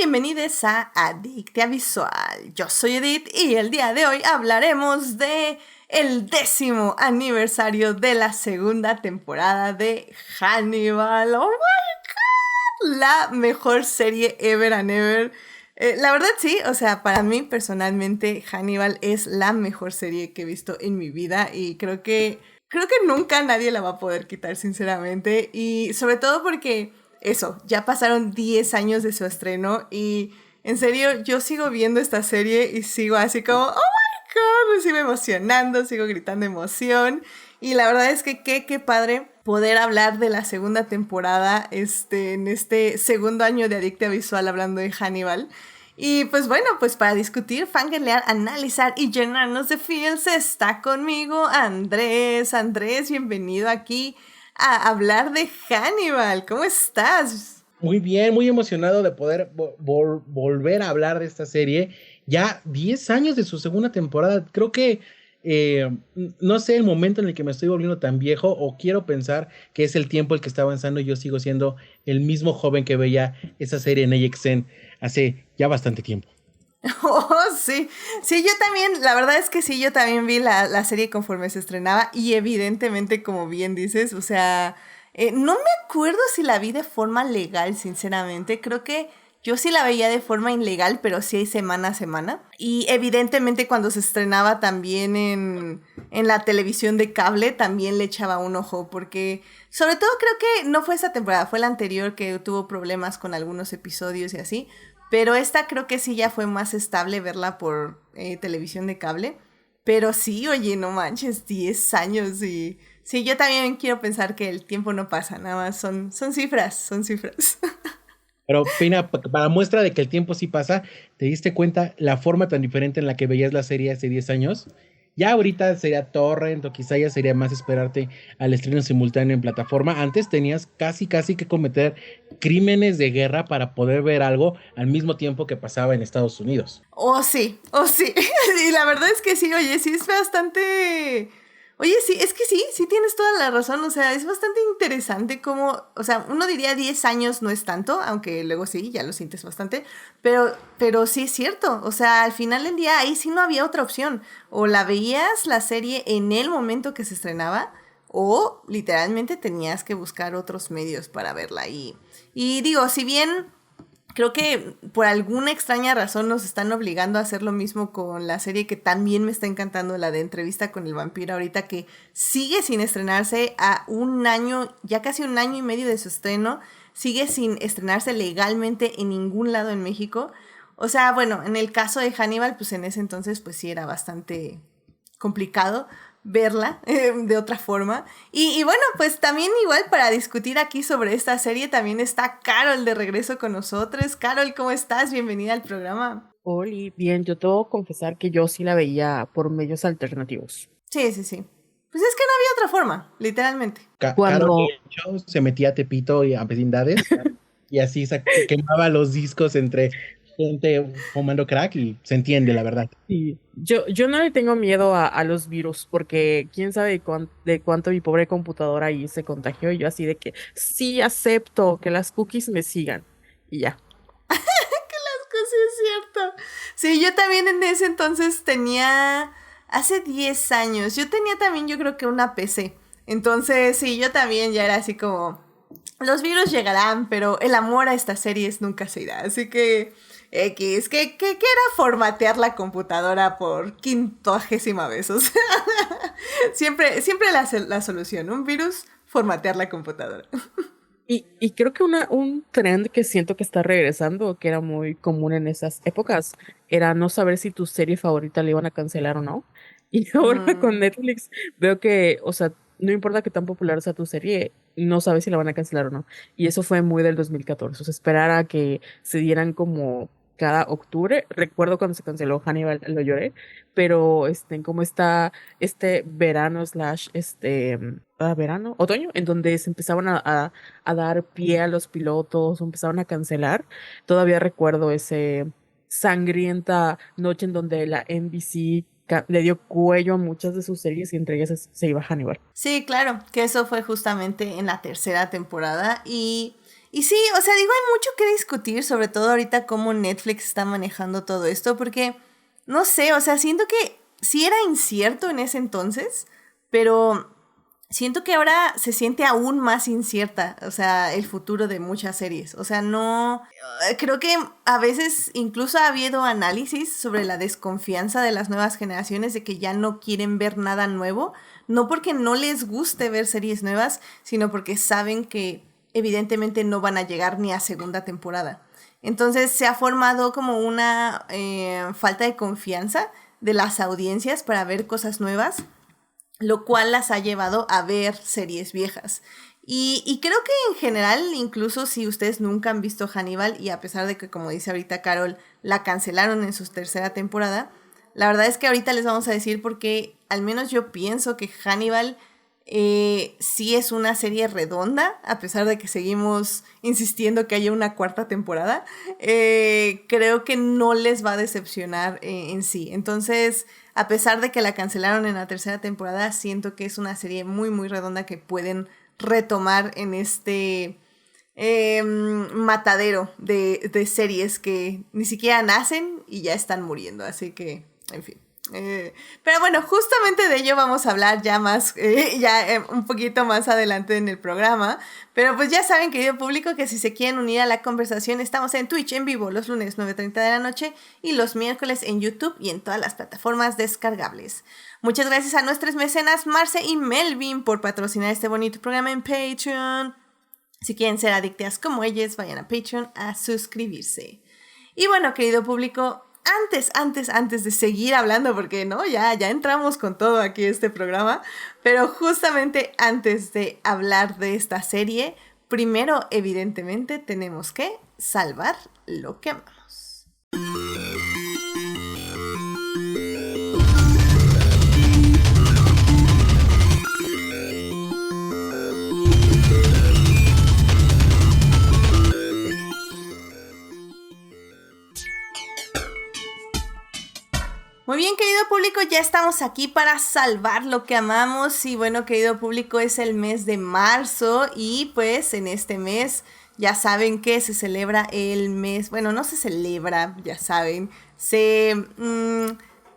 bienvenidos a Adictia Visual. Yo soy Edith y el día de hoy hablaremos de el 10º aniversario de la segunda temporada de Hannibal. ¡Oh my God! La mejor serie ever and ever. La verdad sí, o sea, para mí personalmente Hannibal es la mejor serie que he visto en mi vida y creo que nunca nadie la va a poder quitar, sinceramente. Y sobre todo porque eso, ya pasaron 10 años de su estreno y en serio yo sigo viendo esta serie y sigo así como, oh my God, me sigo emocionando, sigo gritando emoción. Y la verdad es que qué padre poder hablar de la segunda temporada en este segundo año de Adictia Visual hablando de Hannibal. Y pues bueno, pues para discutir, fangirlear, analizar y llenarnos de feels está conmigo Andrés. Andrés, bienvenido aquí a hablar de Hannibal. ¿Cómo estás? Muy bien, muy emocionado de poder volver a hablar de esta serie. Ya 10 años de su segunda temporada. Creo que no sé el momento en el que me estoy volviendo tan viejo o quiero pensar que es el tiempo el que está avanzando y yo sigo siendo el mismo joven que veía esa serie en AXN hace ya bastante tiempo. Oh, sí. Sí, yo también, la verdad es que sí, yo también vi la serie conforme se estrenaba y evidentemente, como bien dices, o sea, no me acuerdo si la vi de forma legal, sinceramente. Creo que yo sí la veía de forma ilegal, pero sí semana a semana. Y evidentemente cuando se estrenaba también en la televisión de cable, también le echaba un ojo, porque sobre todo creo que no fue esa temporada, fue la anterior que tuvo problemas con algunos episodios y así. Pero esta creo que sí ya fue más estable verla por televisión de cable. Pero sí, oye, no manches, 10 años y... Sí, yo también quiero pensar que el tiempo no pasa, nada más son cifras, son cifras. Pero, Pina, para muestra de que el tiempo sí pasa, ¿te diste cuenta la forma tan diferente en la que veías la serie hace 10 años? Ya ahorita sería torrent o quizá ya sería más esperarte al estreno simultáneo en plataforma. Antes tenías casi que cometer crímenes de guerra para poder ver algo al mismo tiempo que pasaba en Estados Unidos. Oh, sí, oh, sí. Y la verdad es que sí, oye, sí es bastante... Oye, sí, es que sí tienes toda la razón, o sea, es bastante interesante como, o sea, uno diría 10 años no es tanto, aunque luego sí, ya lo sientes bastante, pero sí es cierto, o sea, al final del día ahí sí no había otra opción, o la veías la serie en el momento que se estrenaba, o literalmente tenías que buscar otros medios para verla, y digo, si bien... Creo que por alguna extraña razón nos están obligando a hacer lo mismo con la serie que también me está encantando, la de Entrevista con el Vampiro, ahorita que sigue sin estrenarse a un año, ya casi un año y medio de su estreno, sigue sin estrenarse legalmente en ningún lado en México. O sea, bueno, en el caso de Hannibal, pues en ese entonces pues sí era bastante complicado verla de otra forma. Y bueno, pues también igual para discutir aquí sobre esta serie también está Carol de regreso con nosotros. Carol, ¿cómo estás? Bienvenida al programa. Oli, bien, yo tengo que confesar que yo sí la veía por medios alternativos. Sí, sí, sí. Pues es que no había otra forma, literalmente. Carol, de Cuando, hecho, se metía a Tepito y a vecindades y así quemaba los discos entre gente fumando crack y se entiende, la verdad. sí, yo no le tengo miedo a los virus porque quién sabe de cuánto mi pobre computadora ahí se contagió y yo así de que sí acepto que las cookies me sigan y ya. Sí, es cierto. Sí, yo también en ese entonces tenía, hace 10 años, yo tenía también yo creo que una PC. Entonces, sí, yo también ya era así como, los virus llegarán, pero el amor a estas series nunca se irá. Así que, X, que era formatear la computadora por 50ª vez. O sea, siempre la solución, un virus, formatear la computadora. Y creo que un trend que siento que está regresando, que era muy común en esas épocas, era no saber si tu serie favorita la iban a cancelar o no. Y ahora con Mm. Netflix veo que, o sea, no importa que tan popular sea tu serie, no sabes si la van a cancelar o no. Y eso fue muy del 2014. O sea, esperar a que se dieran como cada octubre. Recuerdo cuando se canceló Hannibal, lo lloré, pero como está este verano slash verano, otoño, en donde se empezaban a dar pie a los pilotos, empezaron a cancelar. Todavía recuerdo ese sangrienta noche en donde la NBC le dio cuello a muchas de sus series y entre ellas se iba Hannibal. Sí, claro, que eso fue justamente en la tercera temporada y Y sí, o sea, digo, hay mucho que discutir, sobre todo ahorita cómo Netflix está manejando todo esto, porque, no sé, o sea, siento que sí era incierto en ese entonces, pero siento que ahora se siente aún más incierta, o sea, el futuro de muchas series. O sea, no, creo que a veces incluso ha habido análisis sobre la desconfianza de las nuevas generaciones de que ya no quieren ver nada nuevo, no porque no les guste ver series nuevas, sino porque saben que evidentemente no van a llegar ni a segunda temporada. Entonces se ha formado como una falta de confianza de las audiencias para ver cosas nuevas, lo cual las ha llevado a ver series viejas. Y creo que en general, incluso si ustedes nunca han visto Hannibal, y a pesar de que, como dice ahorita Carol, la cancelaron en su tercera temporada, la verdad es que ahorita les vamos a decir porque al menos yo pienso que Hannibal sí es una serie redonda, a pesar de que seguimos insistiendo que haya una cuarta temporada. Creo que no les va a decepcionar en sí. Entonces, a pesar de que la cancelaron en la tercera temporada, siento que es una serie muy, muy redonda que pueden retomar en este matadero de series que ni siquiera nacen y ya están muriendo. Así que, en fin. Pero bueno, justamente de ello vamos a hablar ya más, un poquito más adelante en el programa. Pero pues ya saben, querido público, que si se quieren unir a la conversación, estamos en Twitch en vivo los lunes 9:30 de la noche y los miércoles en YouTube y en todas las plataformas descargables. Muchas gracias a nuestros mecenas Marce y Melvin por patrocinar este bonito programa en Patreon. Si quieren ser adictas como ellas, vayan a Patreon a suscribirse. Y bueno, querido público, antes de seguir hablando, porque no, ya entramos con todo aquí este programa, pero justamente antes de hablar de esta serie, primero, evidentemente, tenemos que salvar lo que amamos. Muy bien, querido público, ya estamos aquí para salvar lo que amamos. Y bueno, querido público, es el mes de marzo y pues en este mes ya saben que se celebra el mes, bueno, no se celebra, ya saben, se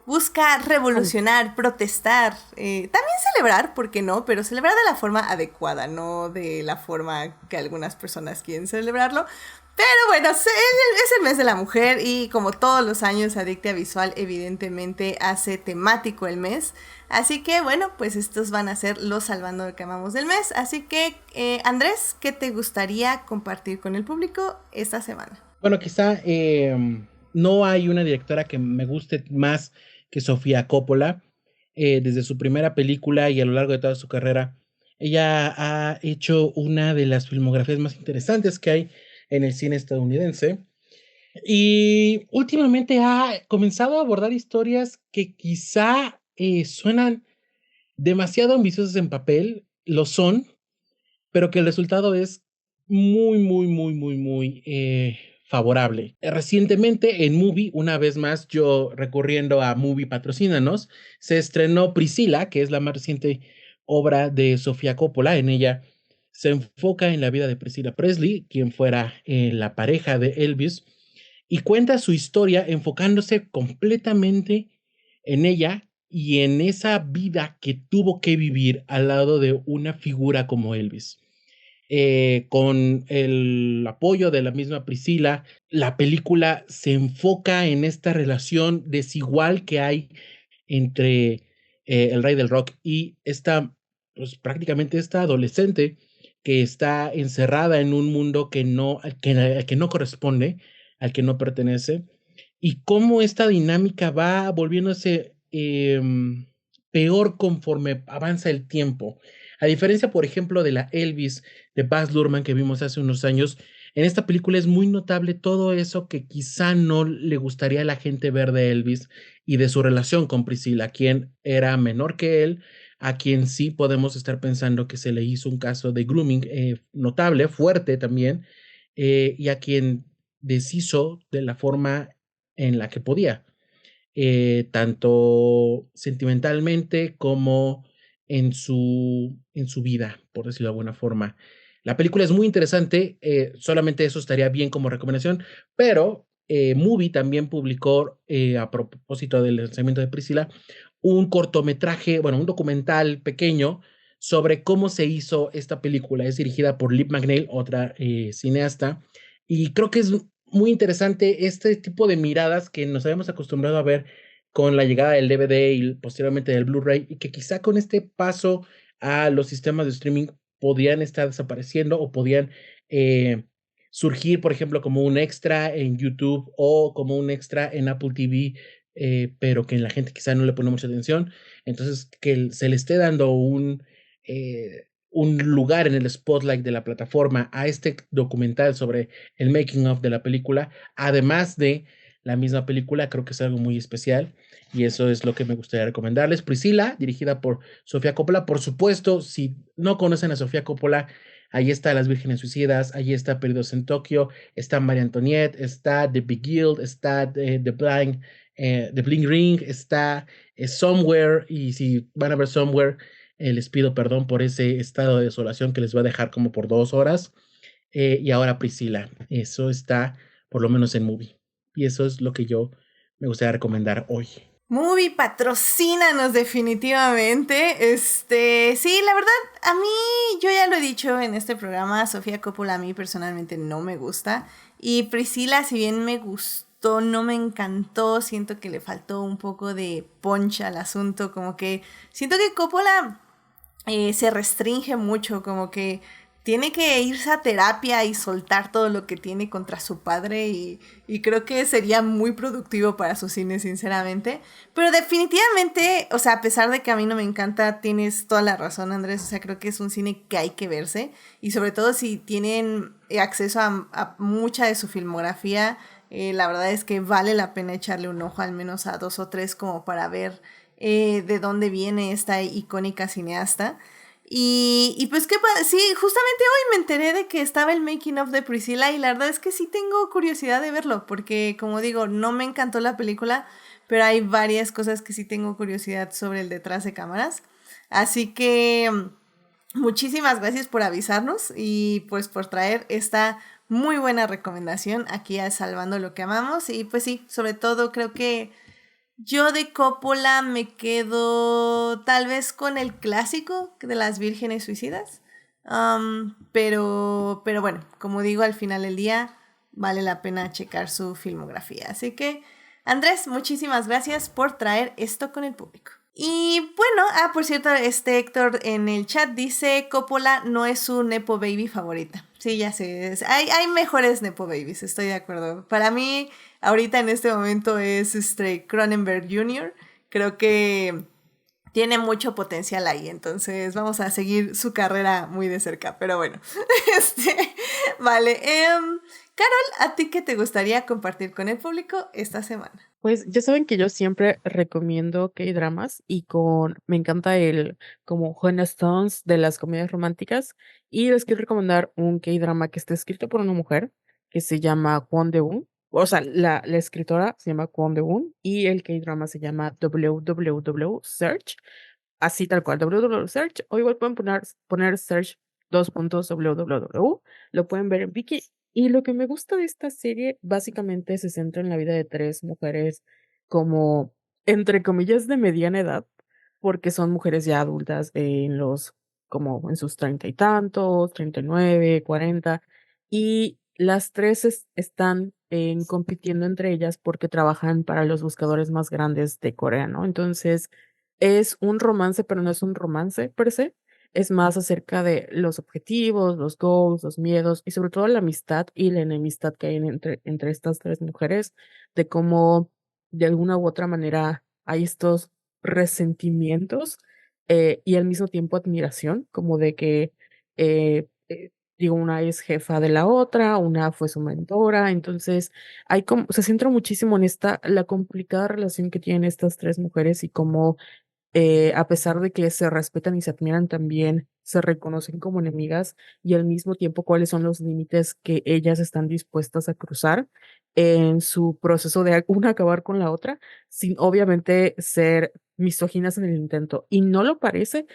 busca revolucionar, protestar, también celebrar, ¿por qué no? Pero celebrar de la forma adecuada, no de la forma que algunas personas quieren celebrarlo. Pero bueno, es el mes de la mujer y como todos los años Adictia Visual evidentemente hace temático el mes. Así que bueno, pues estos van a ser los salvando lo que amamos del mes. Así que Andrés, ¿qué te gustaría compartir con el público esta semana? Bueno, quizá no hay una directora que me guste más que Sofía Coppola. Desde su primera película y a lo largo de toda su carrera, ella ha hecho una de las filmografías más interesantes que hay en el cine estadounidense. Y últimamente ha comenzado a abordar historias que quizá suenan demasiado ambiciosas en papel, lo son, pero que el resultado es muy favorable. Recientemente en Movie, una vez más, yo recurriendo a Movie Patrocínanos, se estrenó Priscilla, que es la más reciente obra de Sofía Coppola. En ella se enfoca en la vida de Priscilla Presley, quien fuera la pareja de Elvis, y cuenta su historia enfocándose completamente en ella y en esa vida que tuvo que vivir al lado de una figura como Elvis. Con el apoyo de la misma Priscilla, la película se enfoca en esta relación desigual que hay entre el rey del rock y esta, pues prácticamente esta adolescente que está encerrada en un mundo al que no corresponde, al que no pertenece, y cómo esta dinámica va volviéndose peor conforme avanza el tiempo. A diferencia, por ejemplo, de la Elvis de Baz Luhrmann que vimos hace unos años, en esta película es muy notable todo eso que quizá no le gustaría a la gente ver de Elvis y de su relación con Priscilla, quien era menor que él, a quien sí podemos estar pensando que se le hizo un caso de grooming notable, fuerte también, y a quien deshizo de la forma en la que podía, tanto sentimentalmente como en su vida, por decirlo de alguna forma. La película es muy interesante, solamente eso estaría bien como recomendación, pero Movie también publicó, a propósito del lanzamiento de Priscila, un cortometraje, bueno, un documental pequeño sobre cómo se hizo esta película. Es dirigida por Liv McNeil, otra cineasta, y creo que es muy interesante este tipo de miradas que nos habíamos acostumbrado a ver con la llegada del DVD y posteriormente del Blu-ray, y que quizá con este paso a los sistemas de streaming podían estar desapareciendo o podían eh, surgir, por ejemplo, como un extra en YouTube o como un extra en Apple TV, pero que la gente quizá no le pone mucha atención. Entonces, que se le esté dando un lugar en el spotlight de la plataforma a este documental sobre el making of de la película, además de la misma película, creo que es algo muy especial y eso es lo que me gustaría recomendarles. Priscila, dirigida por Sofía Coppola. Por supuesto, si no conocen a Sofía Coppola, ahí está Las Vírgenes Suicidas, ahí está Perdidos en Tokio, está María Antoniette, está The Big Guild, está The Bling Ring, está Somewhere, y si van a ver Somewhere, les pido perdón por ese estado de desolación que les va a dejar como por 2 horas. Y ahora Priscila, eso está por lo menos en Movie. Y eso es lo que yo me gustaría recomendar hoy. Movie, patrocínanos definitivamente. Sí, la verdad, a mí, yo ya lo he dicho en este programa, Sofía Coppola a mí personalmente no me gusta. Y Priscila, si bien me gustó, no me encantó, siento que le faltó un poco de punch al asunto, como que siento que Coppola se restringe mucho, como que tiene que irse a terapia y soltar todo lo que tiene contra su padre y creo que sería muy productivo para su cine, sinceramente. Pero definitivamente, o sea, a pesar de que a mí no me encanta, tienes toda la razón, Andrés. O sea, creo que es un cine que hay que verse y sobre todo si tienen acceso a mucha de su filmografía, la verdad es que vale la pena echarle un ojo al menos a 2 o 3 como para ver de dónde viene esta icónica cineasta. Y pues sí, justamente hoy me enteré de que estaba el making of de Priscilla y la verdad es que sí tengo curiosidad de verlo porque como digo, no me encantó la película, pero hay varias cosas que sí tengo curiosidad sobre el detrás de cámaras. Así que muchísimas gracias por avisarnos y pues por traer esta muy buena recomendación aquí a Salvando lo que amamos y pues sí, sobre todo creo que yo de Coppola me quedo tal vez con el clásico de Las Vírgenes Suicidas. Pero bueno, como digo, al final del día vale la pena checar su filmografía. Así que, Andrés, muchísimas gracias por traer esto con el público. Y bueno, por cierto, Héctor en el chat dice, Coppola no es su Nepo Baby favorita. Sí, ya sé, hay mejores Nepo Babies, estoy de acuerdo. Para mí, ahorita en este momento es Cronenberg Jr. Creo que tiene mucho potencial ahí, entonces vamos a seguir su carrera muy de cerca, pero bueno. Vale, Carol, ¿a ti qué te gustaría compartir con el público esta semana? Pues ya saben que yo siempre recomiendo K-dramas y me encanta el como Joanna Stones de las comedias románticas y les quiero recomendar un K-drama que está escrito por una mujer que se llama Kwon De-un. O sea, la escritora se llama Kwon De-un y el K-drama se llama WWW Search, así tal cual, WWW Search, o igual pueden poner Search dos puntos www, lo pueden ver en Viki. Y lo que me gusta de esta serie básicamente se centra en la vida de 3 mujeres como, entre comillas, de mediana edad, porque son mujeres ya adultas como en sus 30 y tantos, 39, 40, y las tres están compitiendo entre ellas porque trabajan para los buscadores más grandes de Corea, ¿no? Entonces, es un romance, pero no es un romance per se, es más acerca de los objetivos, los goals, los miedos y sobre todo la amistad y la enemistad que hay entre estas 3 mujeres, de cómo de alguna u otra manera hay estos resentimientos y al mismo tiempo admiración, como de que, digo, una es jefa de la otra, una fue su mentora, entonces se centra muchísimo en la complicada relación que tienen estas 3 mujeres y cómo a pesar de que se respetan y se admiran, también se reconocen como enemigas y al mismo tiempo cuáles son los límites que ellas están dispuestas a cruzar en su proceso de una acabar con la otra, sin obviamente ser misóginas en el intento. Y no lo parece,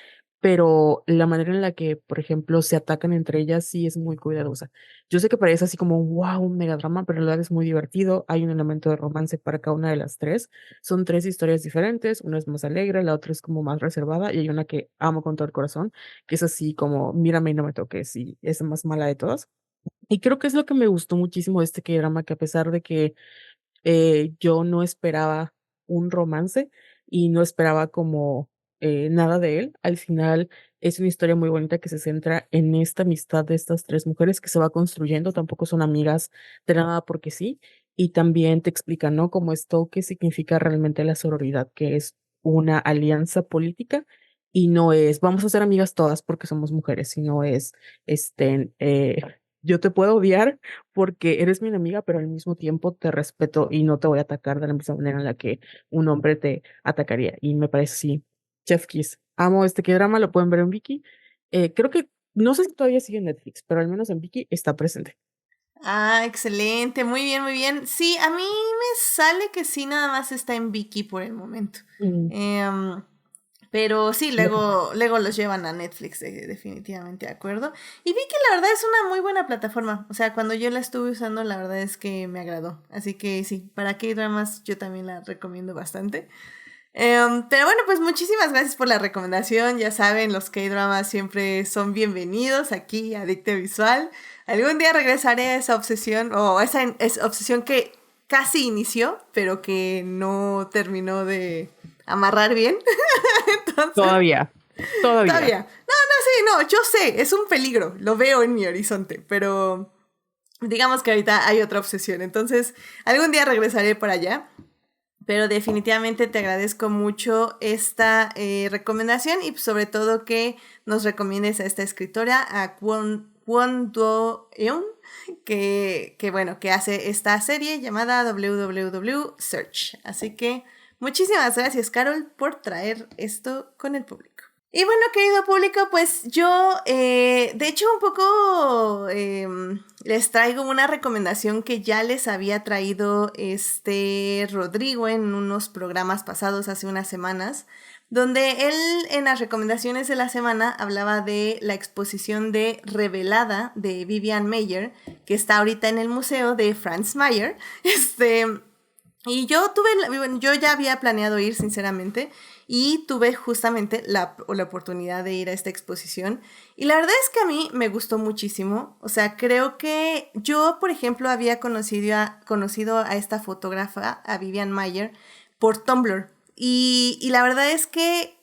pero la manera en la que, por ejemplo, se atacan entre ellas sí es muy cuidadosa. Yo sé que parece así como, wow, un megadrama, pero en realidad es muy divertido. Hay un elemento de romance para cada una de las tres. Son tres historias diferentes, una es más alegre, la otra es como más reservada y hay una que amo con todo el corazón, que es así como, mírame y no me toques y es la más mala de todas. Y creo que es lo que me gustó muchísimo de este K-drama, que a pesar de que yo no esperaba un romance y no esperaba como nada de él. Al final es una historia muy bonita que se centra en esta amistad de estas tres mujeres que se va construyendo, tampoco son amigas de nada porque sí, y también te explican, ¿no? Como esto, qué significa realmente la sororidad, que es una alianza política. Y no es, vamos a ser amigas todas porque somos mujeres, sino es, yo te puedo odiar, porque eres mi enemiga, pero al mismo tiempo te respeto y no te voy a atacar de la misma manera en la que un hombre te atacaría. Y me parece sí, Chef Kiss. Amo este K-drama, lo pueden ver en Viki. Creo que, no sé si todavía sigue en Netflix, pero al menos en Viki está presente. Ah, excelente, muy bien, muy bien. Sí, a mí me sale que sí, nada más está en Viki por el momento. Mm. Em, pero sí, luego los llevan a Netflix, definitivamente, ¿de acuerdo? Y Viki, la verdad, es una muy buena plataforma. O sea, cuando yo la estuve usando, la verdad es que me agradó. Así que sí, para K-dramas yo también la recomiendo bastante. Pero bueno, pues muchísimas gracias por la recomendación. Ya saben, los K-dramas siempre son bienvenidos aquí a Adicte Visual. Algún día regresaré a esa obsesión, o a esa obsesión que casi inició, pero que no terminó de amarrar bien. Entonces, Todavía, todavía. todavía. No, sí, no, yo sé, es un peligro, lo veo en mi horizonte, pero digamos que ahorita hay otra obsesión. Entonces, algún día regresaré para allá. Pero definitivamente te agradezco mucho esta recomendación y sobre todo que nos recomiendes a esta escritora, a Kwon Do-eun, bueno, que hace esta serie llamada WWW Search. Así que muchísimas gracias, Carol, por traer esto con el público. Y bueno, querido público, pues yo, de hecho, un poco les traigo una recomendación que ya les había traído Rodrigo en unos programas pasados hace unas semanas, donde él en las recomendaciones de la semana hablaba de la exposición de Revelada de Vivian Mayer, que está ahorita en el museo de Franz Mayer. Y yo ya había planeado ir, sinceramente, y tuve justamente la oportunidad de ir a esta exposición. Y la verdad es que a mí me gustó muchísimo. O sea, creo que yo, por ejemplo, había conocido a esta fotógrafa, a Vivian Mayer, por Tumblr. Y la verdad es que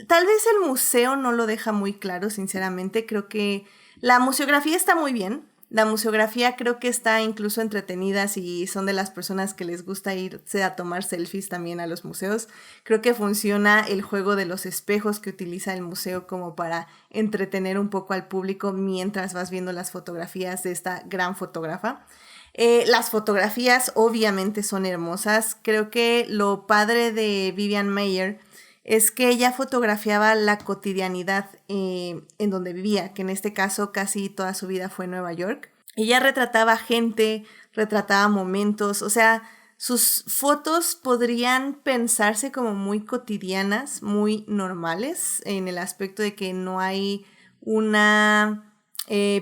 tal vez el museo no lo deja muy claro, sinceramente. Creo que la museografía está muy bien. La museografía creo que está incluso entretenida si son de las personas que les gusta irse a tomar selfies también a los museos. Creo que funciona el juego de los espejos que utiliza el museo como para entretener un poco al público mientras vas viendo las fotografías de esta gran fotógrafa. Las fotografías obviamente son hermosas. Creo que lo padre de Vivian Mayer es que ella fotografiaba la cotidianidad en donde vivía, que en este caso casi toda su vida fue en Nueva York. Ella retrataba gente, retrataba momentos, o sea, sus fotos podrían pensarse como muy cotidianas, muy normales, en el aspecto de que no hay una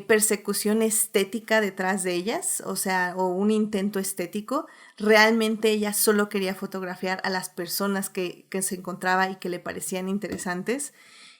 persecución estética detrás de ellas, o sea, o un intento estético. Realmente ella solo quería fotografiar a las personas que se encontraba y que le parecían interesantes.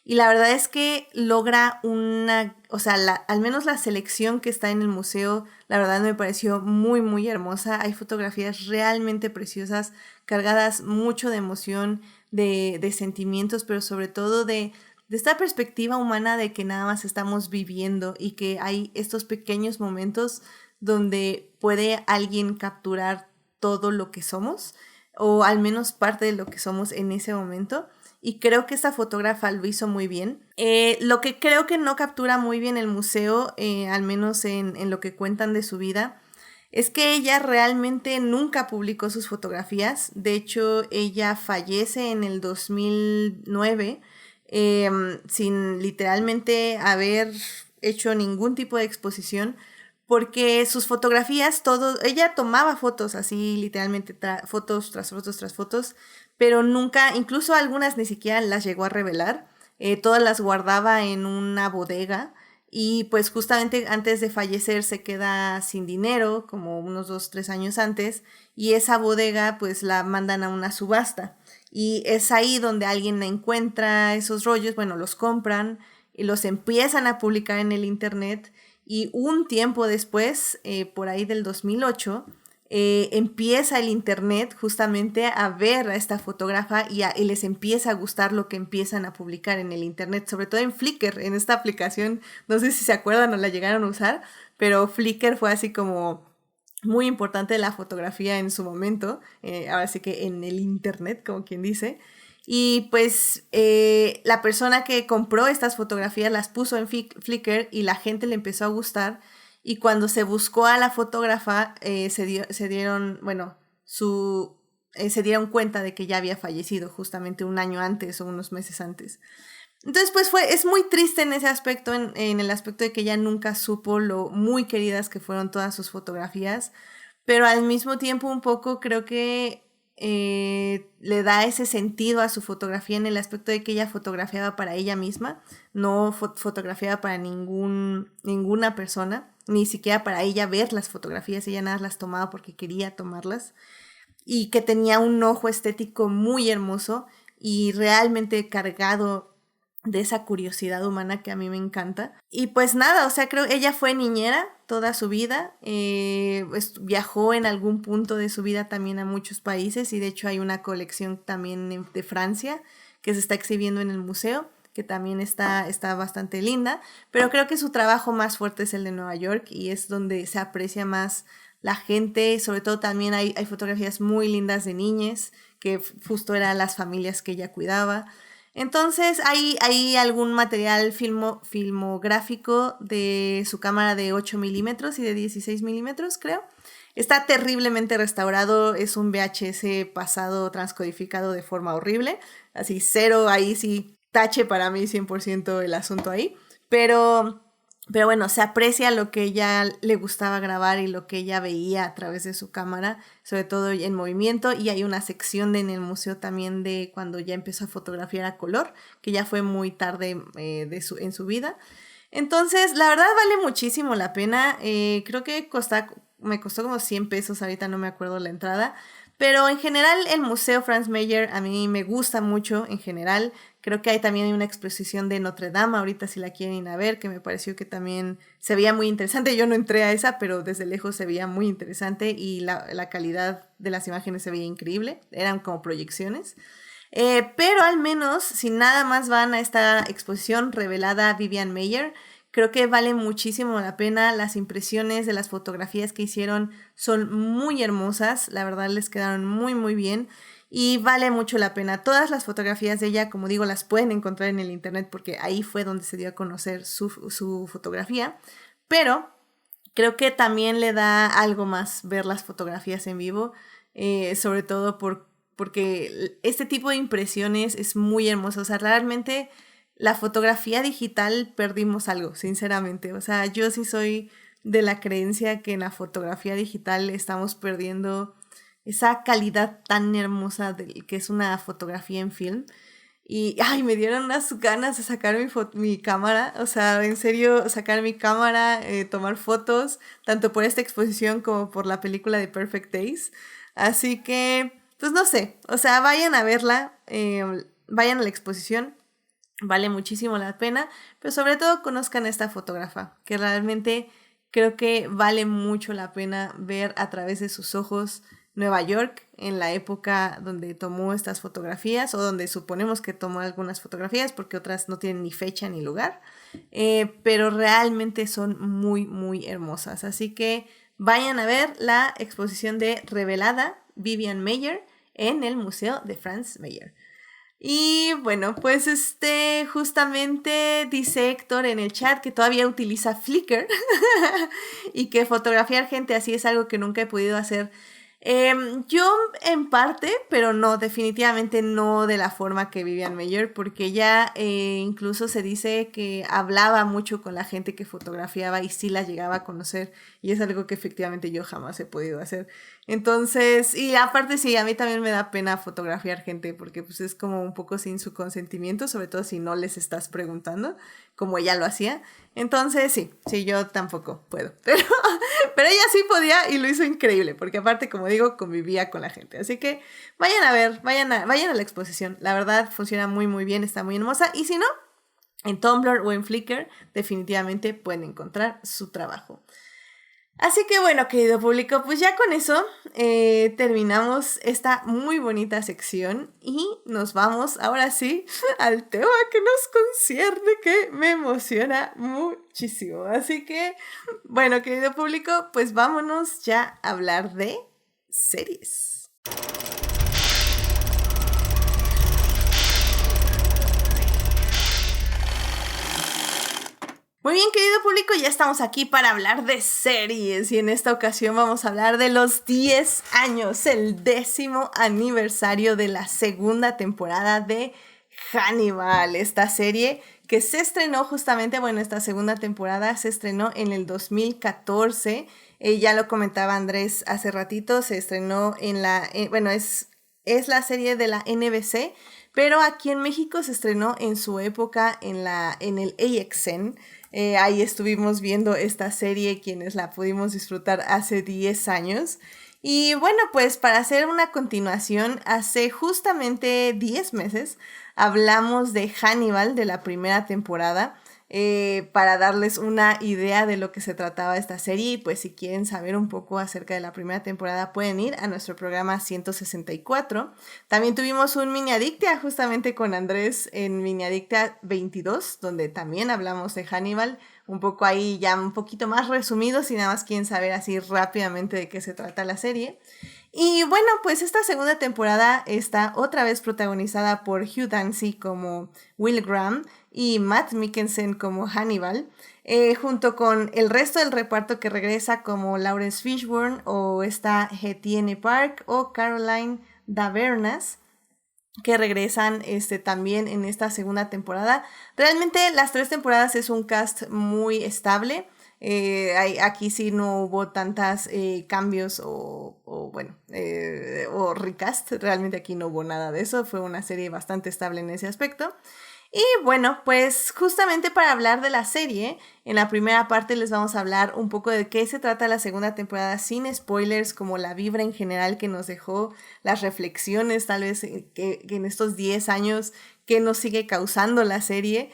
Y la verdad es que logra al menos la selección que está en el museo, la verdad me pareció muy, muy hermosa. Hay fotografías realmente preciosas, cargadas mucho de emoción, de sentimientos, pero sobre todo de esta perspectiva humana de que nada más estamos viviendo y que hay estos pequeños momentos donde puede alguien capturar todo lo que somos, o al menos parte de lo que somos en ese momento. Y creo que esta fotógrafa lo hizo muy bien. Lo que creo que no captura muy bien el museo, al menos en lo que cuentan de su vida, es que ella realmente nunca publicó sus fotografías. De hecho, ella fallece en el 2009 sin literalmente haber hecho ningún tipo de exposición, porque sus fotografías, ella tomaba fotos así, literalmente, fotos tras fotos tras fotos, pero nunca, incluso algunas ni siquiera las llegó a revelar. todas las guardaba en una bodega y pues justamente antes de fallecer se queda sin dinero, como unos 2, 3 años antes, y esa bodega pues la mandan a una subasta. Y es ahí donde alguien encuentra esos rollos, bueno, los compran y los empiezan a publicar en el internet y un tiempo después, por ahí del 2008, empieza el internet justamente a ver a esta fotógrafa y les empieza a gustar lo que empiezan a publicar en el internet, sobre todo en Flickr, en esta aplicación, no sé si se acuerdan o la llegaron a usar, pero Flickr fue así como muy importante la fotografía en su momento, ahora sí que en el internet, como quien dice. Y pues la persona que compró estas fotografías las puso en Flickr y la gente le empezó a gustar. Y cuando se buscó a la fotógrafa, se dieron, bueno, se dieron cuenta de que ya había fallecido justamente un año antes o unos meses antes. Entonces, pues es muy triste en ese aspecto, en el aspecto de que ella nunca supo lo muy queridas que fueron todas sus fotografías, pero al mismo tiempo un poco creo que le da ese sentido a su fotografía en el aspecto de que ella fotografiaba para ella misma, no fotografiaba para ninguna persona, ni siquiera para ella ver las fotografías, ella nada las tomaba porque quería tomarlas, y que tenía un ojo estético muy hermoso y realmente cargado de esa curiosidad humana que a mí me encanta. Y pues nada, o sea, creo que ella fue niñera toda su vida, viajó en algún punto de su vida también a muchos países y de hecho hay una colección también de Francia que se está exhibiendo en el museo, que también está bastante linda, pero creo que su trabajo más fuerte es el de Nueva York y es donde se aprecia más la gente, sobre todo también hay fotografías muy lindas de niñas, que justo eran las familias que ella cuidaba. Entonces hay algún material filmográfico de su cámara de 8 milímetros y de 16 milímetros, creo. Está terriblemente restaurado, es un VHS pasado transcodificado de forma horrible, así cero, ahí sí, tache para mí 100% el asunto ahí, pero bueno, se aprecia lo que ella le gustaba grabar y lo que ella veía a través de su cámara, sobre todo en movimiento, y hay una sección en el museo también de cuando ya empezó a fotografiar a color, que ya fue muy tarde en su vida. Entonces, la verdad vale muchísimo la pena, creo que me costó como 100 pesos, ahorita no me acuerdo la entrada, pero en general el Museo Franz Mayer a mí me gusta mucho en general. Creo que hay también una exposición de Notre Dame, ahorita si la quieren ir a ver, que me pareció que también se veía muy interesante. Yo no entré a esa, pero desde lejos se veía muy interesante y la calidad de las imágenes se veía increíble. Eran como proyecciones. Pero al menos, si nada más van a esta exposición revelada Vivian Maier, creo que vale muchísimo la pena. Las impresiones de las fotografías que hicieron son muy hermosas, la verdad les quedaron muy muy bien y vale mucho la pena. Todas las fotografías de ella, como digo, las pueden encontrar en el internet porque ahí fue donde se dio a conocer su fotografía, pero creo que también le da algo más ver las fotografías en vivo, sobre todo porque este tipo de impresiones es muy hermoso, o sea, realmente la fotografía digital perdimos algo, sinceramente. O sea, yo sí soy de la creencia que en la fotografía digital estamos perdiendo esa calidad tan hermosa que es una fotografía en film. Y, ay, me dieron unas ganas de sacar mi cámara, o sea, en serio, sacar mi cámara, tomar fotos, tanto por esta exposición como por la película de Perfect Days. Así que, pues no sé, o sea, vayan a verla, vayan a la exposición. Vale muchísimo la pena, pero sobre todo conozcan a esta fotógrafa, que realmente creo que vale mucho la pena ver a través de sus ojos Nueva York en la época donde tomó estas fotografías o donde suponemos que tomó algunas fotografías porque otras no tienen ni fecha ni lugar, pero realmente son muy muy hermosas, así que vayan a ver la exposición de Revelada Vivian Maier en el Museo de Franz Mayer. Y bueno, pues justamente dice Héctor en el chat que todavía utiliza Flickr y que fotografiar gente así es algo que nunca he podido hacer. Yo en parte, pero no, definitivamente no de la forma que Vivian Maier, porque ella incluso se dice que hablaba mucho con la gente que fotografiaba y sí la llegaba a conocer, y es algo que efectivamente yo jamás he podido hacer. Entonces, y aparte sí, a mí también me da pena fotografiar gente, porque pues es como un poco sin su consentimiento, sobre todo si no les estás preguntando, como ella lo hacía. Entonces sí, yo tampoco puedo, pero ella sí podía y lo hizo increíble, porque aparte, como digo, convivía con la gente. Así que vayan a ver, vayan a la exposición. La verdad funciona muy muy bien, está muy hermosa. Y si no, en Tumblr o en Flickr definitivamente pueden encontrar su trabajo. Así que bueno, querido público, pues ya con eso terminamos esta muy bonita sección y nos vamos ahora sí al tema que nos concierne, que me emociona muchísimo. Así que, bueno, querido público, pues vámonos ya a hablar de series. Muy bien, querido público, ya estamos aquí para hablar de series y en esta ocasión vamos a hablar de los 10 años, el 10º aniversario de la segunda temporada de Hannibal, esta serie que se estrenó justamente, bueno, esta segunda temporada se estrenó en el 2014, ya lo comentaba Andrés hace ratito, se estrenó en bueno, es la serie de la NBC, pero aquí en México se estrenó en su época en el AXN. Ahí estuvimos viendo esta serie, quienes la pudimos disfrutar hace 10 años. Y bueno, pues para hacer una continuación, hace justamente 10 meses hablamos de Hannibal, de la primera temporada, para darles una idea de lo que se trataba esta serie. Y pues si quieren saber un poco acerca de la primera temporada, pueden ir a nuestro programa 164. También tuvimos un Mini Adictia justamente con Andrés en Mini Adictia 22, donde también hablamos de Hannibal, un poco ahí ya un poquito más resumido, si nada más quieren saber así rápidamente de qué se trata la serie. Y bueno, pues esta segunda temporada está otra vez protagonizada por Hugh Dancy como Will Graham y Matt Mikkelsen como Hannibal, junto con el resto del reparto que regresa como Lawrence Fishburne o está Etienne Park o Caroline Davernas, que regresan también en esta segunda temporada. Realmente las 3 temporadas es un cast muy estable. Aquí sí no hubo tantas cambios o recast. Realmente aquí no hubo nada de eso. Fue una serie bastante estable en ese aspecto. Y bueno, pues justamente para hablar de la serie, en la primera parte les vamos a hablar un poco de qué se trata la segunda temporada sin spoilers, como la vibra en general que nos dejó, las reflexiones tal vez que en estos 10 años que nos sigue causando la serie,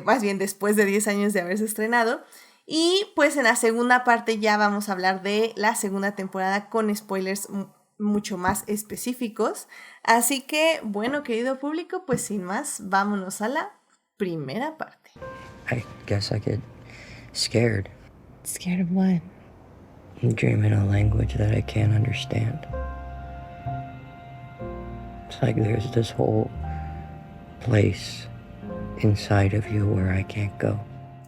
más bien después de 10 años de haberse estrenado. Y pues en la segunda parte ya vamos a hablar de la segunda temporada con spoilers mucho más específicos. Así que, bueno, querido público, pues sin más, vámonos a la primera parte. I guess I get scared. ¿Scared of what? Dream in a language that I can't understand. It's like there's this whole place inside of you where I can't go.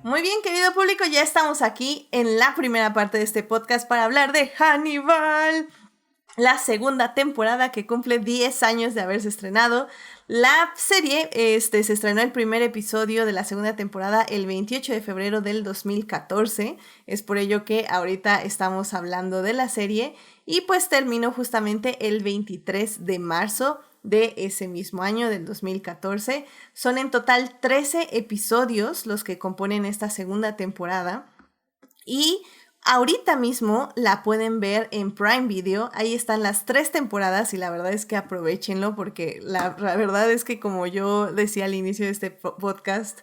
Muy bien, querido público, ya estamos aquí en la primera parte de este podcast para hablar de Hannibal, la segunda temporada que cumple 10 años de haberse estrenado. La serie se estrenó el primer episodio de la segunda temporada el 28 de febrero del 2014. Es por ello que ahorita estamos hablando de la serie y pues terminó justamente el 23 de marzo de ese mismo año, del 2014. Son en total 13 episodios los que componen esta segunda temporada y ahorita mismo la pueden ver en Prime Video. Ahí están las 3 temporadas y la verdad es que aprovechenlo porque la verdad es que, como yo decía al inicio de este podcast,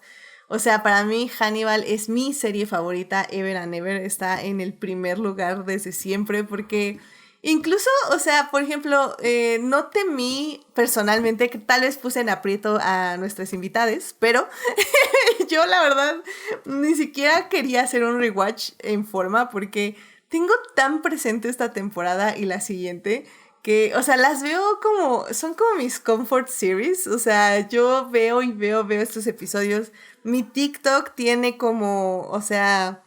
o sea, para mí Hannibal es mi serie favorita ever and ever. Está en el primer lugar desde siempre porque incluso, o sea, por ejemplo, no temí personalmente, que tal vez puse en aprieto a nuestras invitadas, pero yo la verdad ni siquiera quería hacer un rewatch en forma porque tengo tan presente esta temporada y la siguiente que, o sea, las veo son como mis comfort series. O sea, yo veo y veo estos episodios. Mi TikTok tiene como, o sea,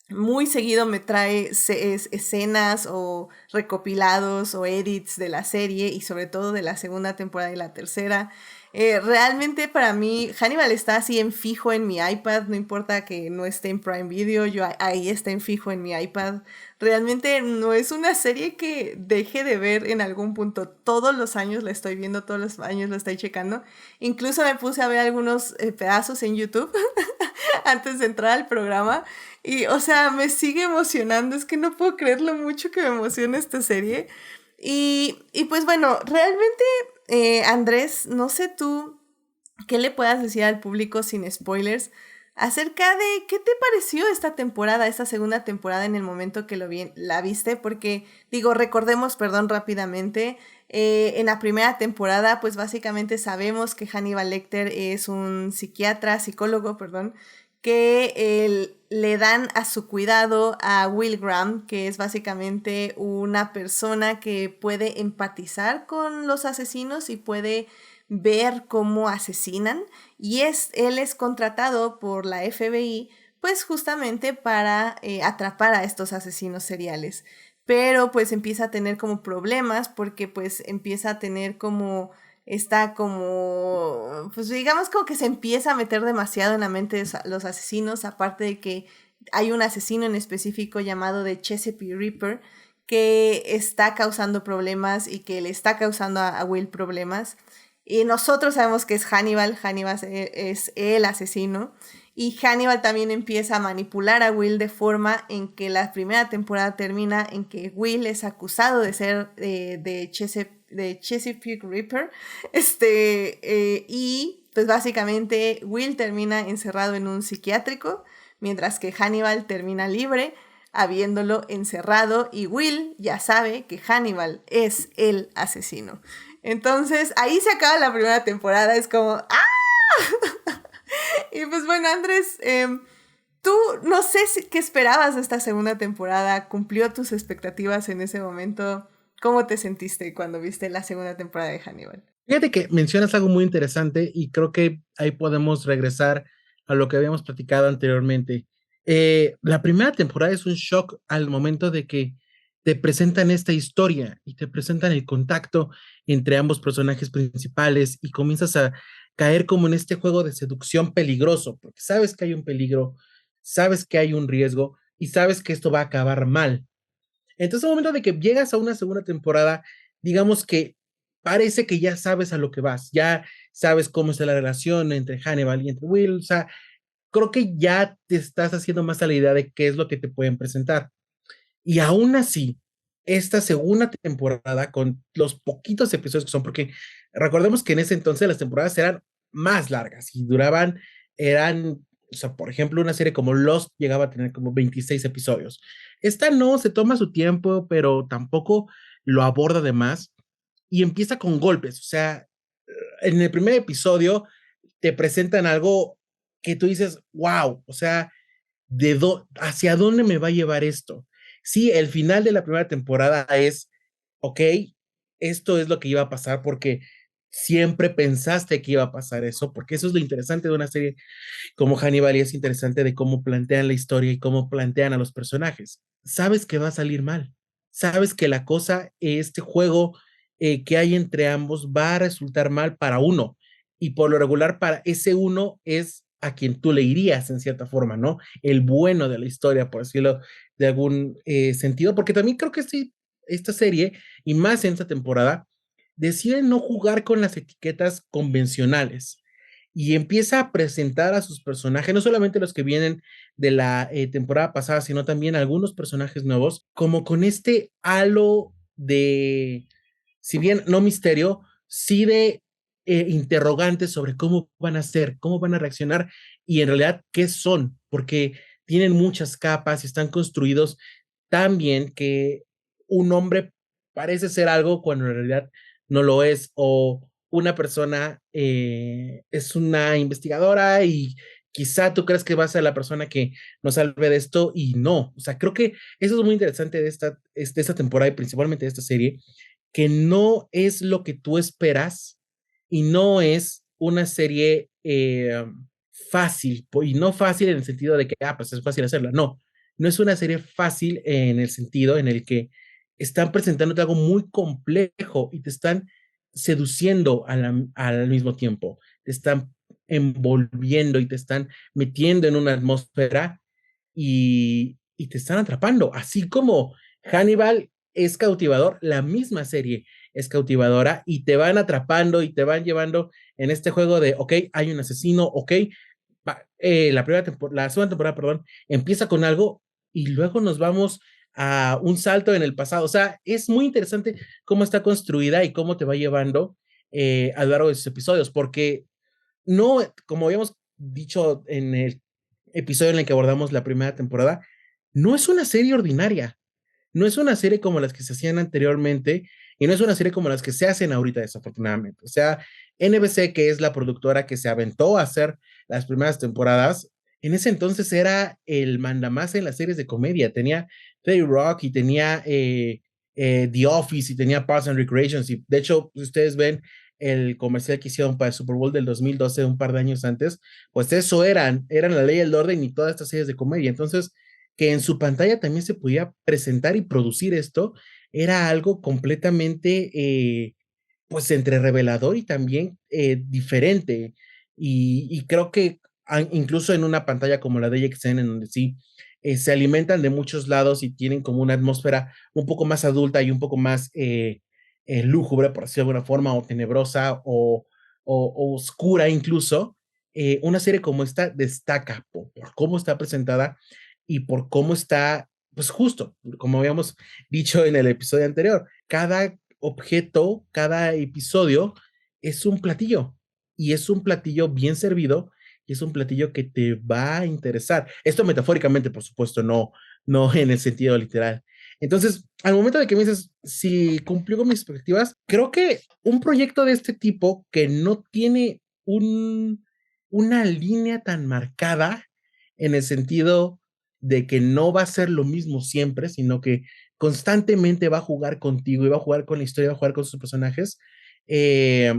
muy seguido me trae escenas o recopilados o edits de la serie y sobre todo de la segunda temporada y la tercera. Realmente para mí Hannibal está así en fijo en mi iPad, no importa que no esté en Prime Video, ahí está en fijo en mi iPad. Realmente no es una serie que deje de ver en algún punto. Todos los años la estoy viendo, todos los años la estoy checando. Incluso me puse a ver algunos pedazos en YouTube antes de entrar al programa. Y, o sea, me sigue emocionando. Es que no puedo creer lo mucho que me emociona esta serie. Y pues bueno, realmente, Andrés, no sé tú qué le puedas decir al público sin spoilers acerca de qué te pareció esta temporada, esta segunda temporada en el momento que la viste, porque digo, recordemos, perdón, rápidamente, en la primera temporada, pues básicamente sabemos que Hannibal Lecter es un psicólogo, perdón, que le dan a su cuidado a Will Graham, que es básicamente una persona que puede empatizar con los asesinos y puede ver cómo asesinan, y él es contratado por la FBI pues justamente para atrapar a estos asesinos seriales, pero pues empieza a tener como problemas porque pues empieza a tener como está como, pues digamos como que se empieza a meter demasiado en la mente de los asesinos, aparte de que hay un asesino en específico llamado de Chesapeake Ripper que está causando problemas y que le está causando a Will problemas. Y nosotros sabemos que es Hannibal es el asesino. Y Hannibal también empieza a manipular a Will de forma en que la primera temporada termina en que Will es acusado de ser de Chesapeake Ripper. Y pues básicamente Will termina encerrado en un psiquiátrico, mientras que Hannibal termina libre, habiéndolo encerrado, y Will ya sabe que Hannibal es el asesino. Entonces, ahí se acaba la primera temporada, es como ¡ah! Y pues bueno, Andrés, tú no sé qué esperabas de esta segunda temporada, ¿cumplió tus expectativas en ese momento? ¿Cómo te sentiste cuando viste la segunda temporada de Hannibal? Fíjate que mencionas algo muy interesante y creo que ahí podemos regresar a lo que habíamos platicado anteriormente. La primera temporada es un shock al momento de que te presentan esta historia y te presentan el contacto entre ambos personajes principales y comienzas a caer como en este juego de seducción peligroso, porque sabes que hay un peligro, sabes que hay un riesgo y sabes que esto va a acabar mal. Entonces, al momento de que llegas a una segunda temporada, digamos que parece que ya sabes a lo que vas, ya sabes cómo es la relación entre Hannibal y entre Will, o sea, creo que ya te estás haciendo más a la idea de qué es lo que te pueden presentar. Y aún así, esta segunda temporada, con los poquitos episodios que son, porque recordemos que en ese entonces las temporadas eran más largas y o sea, por ejemplo, una serie como Lost llegaba a tener como 26 episodios. Esta no, se toma su tiempo, pero tampoco lo aborda de más y empieza con golpes. O sea, en el primer episodio te presentan algo que tú dices, wow, o sea, ¿hacia dónde me va a llevar esto? Sí, el final de la primera temporada es, ok, esto es lo que iba a pasar porque siempre pensaste que iba a pasar eso, porque eso es lo interesante de una serie como Hannibal y es interesante de cómo plantean la historia y cómo plantean a los personajes. Sabes que va a salir mal, sabes que la cosa, este juego que hay entre ambos va a resultar mal para uno y por lo regular para ese uno es a quien tú le irías en cierta forma, ¿no? El bueno de la historia, por decirlo de algún sentido, porque también creo que esta serie, y más en esta temporada, decide no jugar con las etiquetas convencionales y empieza a presentar a sus personajes, no solamente los que vienen de la temporada pasada, sino también algunos personajes nuevos, como con este halo de, si bien no misterio, sí de interrogantes sobre cómo van a ser, cómo van a reaccionar y en realidad qué son, porque tienen muchas capas y están construidos tan bien que un hombre parece ser algo cuando en realidad no lo es, o una persona es una investigadora y quizá tú crees que va a ser la persona que nos salve de esto y no. O sea, creo que eso es muy interesante de esta temporada y principalmente de esta serie, que no es lo que tú esperas y no es una serie fácil, y no fácil en el sentido de que, pues es fácil hacerla, no. no es una serie fácil en el sentido en el que están presentándote algo muy complejo y te están seduciendo al mismo tiempo, te están envolviendo y te están metiendo en una atmósfera y te están atrapando, así como Hannibal es cautivador, la misma serie es cautivadora y te van atrapando y te van llevando en este juego de, ok, hay un asesino, ok, la segunda temporada, perdón, empieza con algo y luego nos vamos a un salto en el pasado. O sea, es muy interesante cómo está construida y cómo te va llevando a lo largo de sus episodios, porque no, como habíamos dicho en el episodio en el que abordamos la primera temporada, no es una serie ordinaria, no es una serie como las que se hacían anteriormente y no es una serie como las que se hacen ahorita, desafortunadamente. O sea, NBC, que es la productora que se aventó a hacer las primeras temporadas, en ese entonces era el mandamás en las series de comedia. Tenía Play Rock y tenía The Office y tenía Parks and Recreations. Y de hecho, si ustedes ven el comercial que hicieron para el Super Bowl del 2012, un par de años antes, pues eso eran La Ley y el Orden y todas estas series de comedia. Entonces, que en su pantalla también se podía presentar y producir esto, era algo completamente, pues, entre revelador y también diferente. Y creo que incluso en una pantalla como la de AXN, en donde sí se alimentan de muchos lados y tienen como una atmósfera un poco más adulta y un poco más lúgubre, por decirlo de alguna forma, o tenebrosa, o oscura incluso, una serie como esta destaca por cómo está presentada y por cómo está, pues justo, como habíamos dicho en el episodio anterior, cada objeto, cada episodio es un platillo y es un platillo bien servido y es un platillo que te va a interesar. Esto metafóricamente, por supuesto, no en el sentido literal. Entonces, al momento de que me dices si cumplió con mis expectativas, creo que un proyecto de este tipo que no tiene una línea tan marcada en el sentido de que no va a ser lo mismo siempre, sino que constantemente va a jugar contigo y va a jugar con la historia, va a jugar con sus personajes, eh,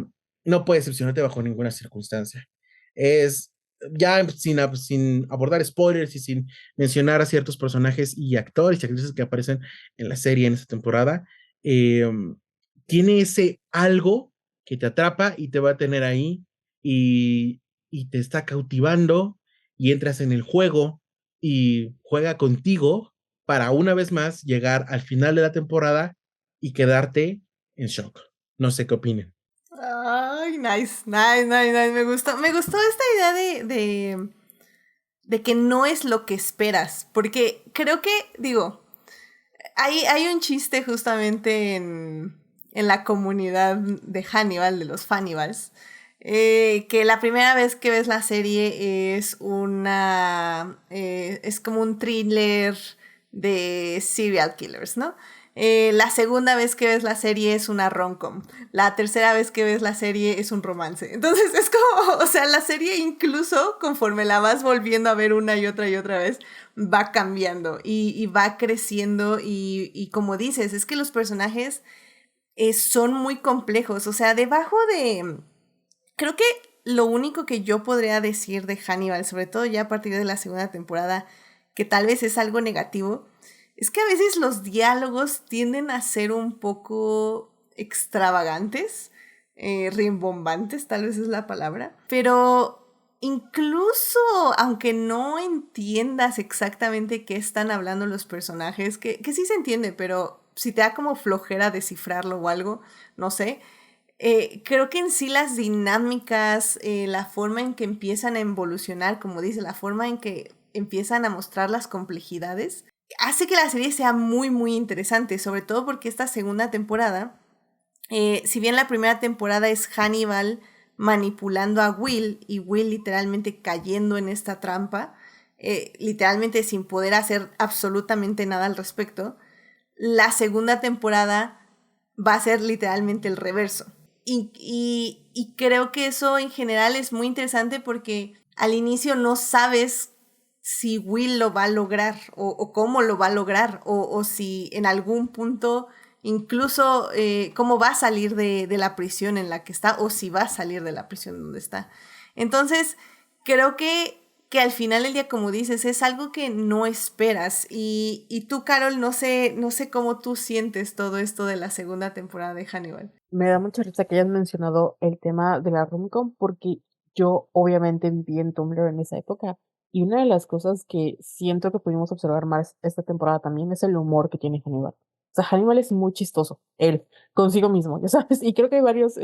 no puede decepcionarte bajo ninguna circunstancia. Es ya sin abordar spoilers y sin mencionar a ciertos personajes y actores y actrices que aparecen en la serie en esta temporada, eh, tiene ese algo que te atrapa y te va a tener ahí y te está cautivando y entras en el juego y juega contigo para una vez más llegar al final de la temporada y quedarte en shock. No sé qué opinen. Ay, nice, nice, nice, nice. Me gustó esta idea de que no es lo que esperas. Porque creo que, digo, hay un chiste justamente en la comunidad de Hannibal, de los Fannibals, que la primera vez que ves la serie es es como un thriller de serial killers, ¿no? La segunda vez que ves la serie es una rom-com. La tercera vez que ves la serie es un romance. Entonces es como, o sea, la serie incluso conforme la vas volviendo a ver una y otra vez, va cambiando y va creciendo y como dices, es que los personajes son muy complejos. O sea, debajo de... Creo que lo único que yo podría decir de Hannibal, sobre todo ya a partir de la segunda temporada, que tal vez es algo negativo, es que a veces los diálogos tienden a ser un poco extravagantes, rimbombantes, tal vez es la palabra, pero incluso aunque no entiendas exactamente qué están hablando los personajes, que sí se entiende, pero si te da como flojera descifrarlo o algo, no sé, creo que en sí las dinámicas, la forma en que empiezan a evolucionar, como dice, la forma en que empiezan a mostrar las complejidades, hace que la serie sea muy, muy interesante, sobre todo porque esta segunda temporada, si bien la primera temporada es Hannibal manipulando a Will y Will literalmente cayendo en esta trampa, literalmente sin poder hacer absolutamente nada al respecto, la segunda temporada va a ser literalmente el reverso. Y creo que eso en general es muy interesante porque al inicio no sabes si Will lo va a lograr o cómo lo va a lograr o si en algún punto incluso cómo va a salir de la prisión en la que está o si va a salir de la prisión donde está. Entonces creo que que al final del día, como dices, es algo que no esperas. Y tú, Carol, no sé cómo tú sientes todo esto de la segunda temporada de Hannibal. Me da mucha risa que hayas mencionado el tema de la rom-com porque yo obviamente viví en Tumblr en esa época y una de las cosas que siento que pudimos observar más esta temporada también es el humor que tiene Hannibal. O sea, Hannibal es muy chistoso, él, consigo mismo, ya sabes, y creo que hay varios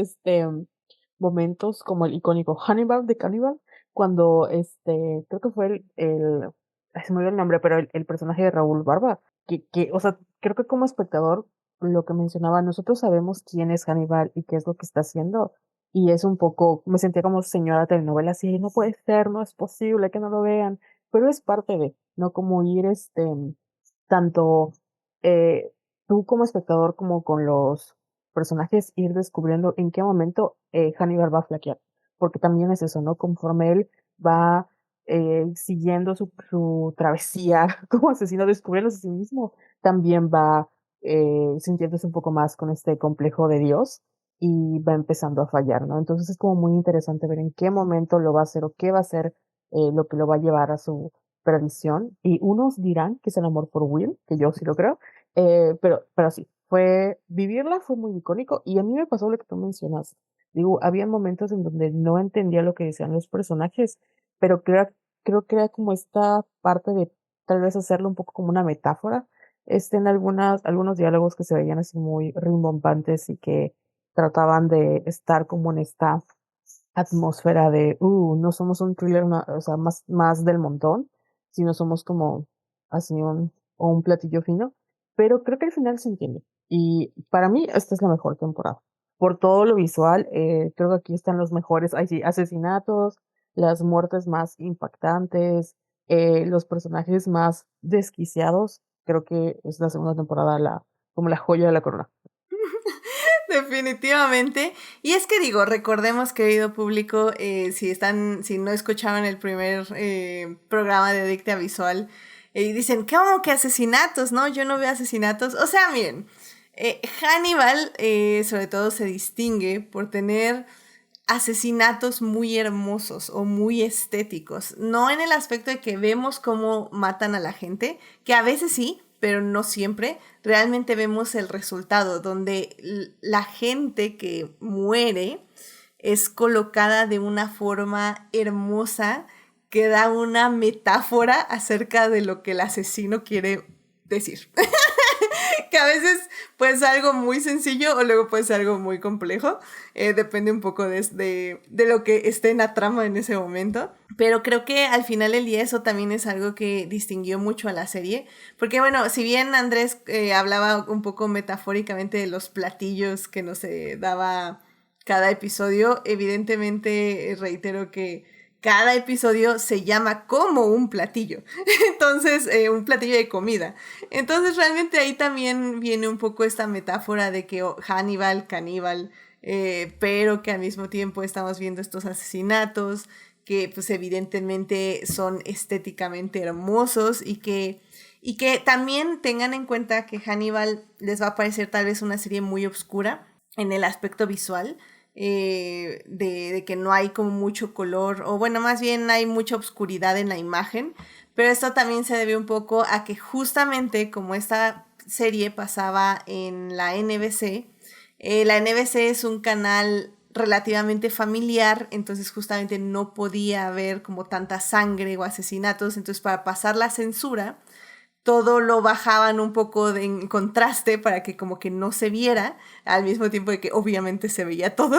momentos como el icónico Hannibal de Cannibal, cuando creo que fue ay, se me olvidó el nombre, pero el personaje de Raúl Barba, o sea, creo que como espectador lo que mencionaba, nosotros sabemos quién es Hannibal y qué es lo que está haciendo. Y es un poco, me sentía como señora telenovela, así, no puede ser, no es posible que no lo vean. Pero es parte de, no como ir, tanto eh, tú como espectador como con los personajes, ir descubriendo en qué momento Hannibal va a flaquear. Porque también es eso, ¿no? Conforme él va siguiendo su travesía como asesino, descubriéndose a sí mismo, también va sintiéndose un poco más con este complejo de Dios y va empezando a fallar, ¿no? Entonces es como muy interesante ver en qué momento lo va a hacer o qué va a ser lo que lo va a llevar a su perdición. Y unos dirán que es el amor por Will, que yo sí lo creo, pero sí, vivirla fue muy icónico y a mí me pasó lo que tú mencionas. Digo, había momentos en donde no entendía lo que decían los personajes, pero creo que era como esta parte de tal vez hacerlo un poco como una metáfora en algunos diálogos que se veían así muy rimbombantes y que trataban de estar como en esta atmósfera de, no somos un thriller, o sea, más del montón, sino somos como así o un platillo fino, pero creo que al final se entiende. Y para mí esta es la mejor temporada. Por todo lo visual, creo que aquí están los mejores, ay sí, asesinatos, las muertes más impactantes, los personajes más desquiciados. Creo que es la segunda temporada como la joya de la corona. Definitivamente. Y es que digo, recordemos, querido público, si no escucharon el primer programa de Adicta Visual, y dicen, ¿cómo que asesinatos? No, yo no veo asesinatos. O sea, miren, Hannibal sobre todo se distingue por tener asesinatos muy hermosos o muy estéticos. No en el aspecto de que vemos cómo matan a la gente, que a veces sí, pero no siempre. Realmente vemos el resultado, donde la gente que muere es colocada de una forma hermosa que da una metáfora acerca de lo que el asesino quiere decir. Que a veces puede ser algo muy sencillo o luego puede ser algo muy complejo. Depende un poco de lo que esté en la trama en ese momento. Pero creo que al final del día eso también es algo que distinguió mucho a la serie. Porque bueno, si bien Andrés hablaba un poco metafóricamente de los platillos que nos daba cada episodio, evidentemente reitero que cada episodio se llama como un platillo. Entonces, un platillo de comida. Entonces, realmente ahí también viene un poco esta metáfora de que Hannibal, caníbal, pero que al mismo tiempo estamos viendo estos asesinatos que pues evidentemente son estéticamente hermosos y que también tengan en cuenta que Hannibal les va a parecer tal vez una serie muy oscura en el aspecto visual, de que no hay como mucho color, o bueno, más bien hay mucha oscuridad en la imagen, pero esto también se debe un poco a que justamente como esta serie pasaba en la NBC es un canal relativamente familiar, entonces justamente no podía haber como tanta sangre o asesinatos, entonces para pasar la censura todo lo bajaban un poco en contraste para que como que no se viera, al mismo tiempo de que obviamente se veía todo.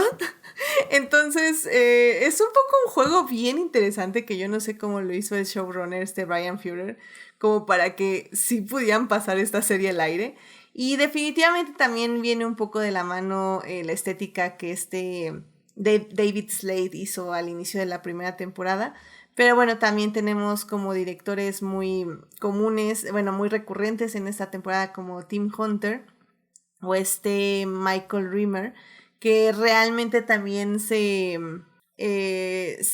Entonces, es un poco un juego bien interesante que yo no sé cómo lo hizo el showrunner Brian Fuller, como para que sí pudieran pasar esta serie al aire. Y definitivamente también viene un poco de la mano la estética que David Slade hizo al inicio de la primera temporada. Pero bueno, también tenemos como directores muy comunes, bueno, muy recurrentes en esta temporada como Tim Hunter o Michael Rimmer, que realmente también se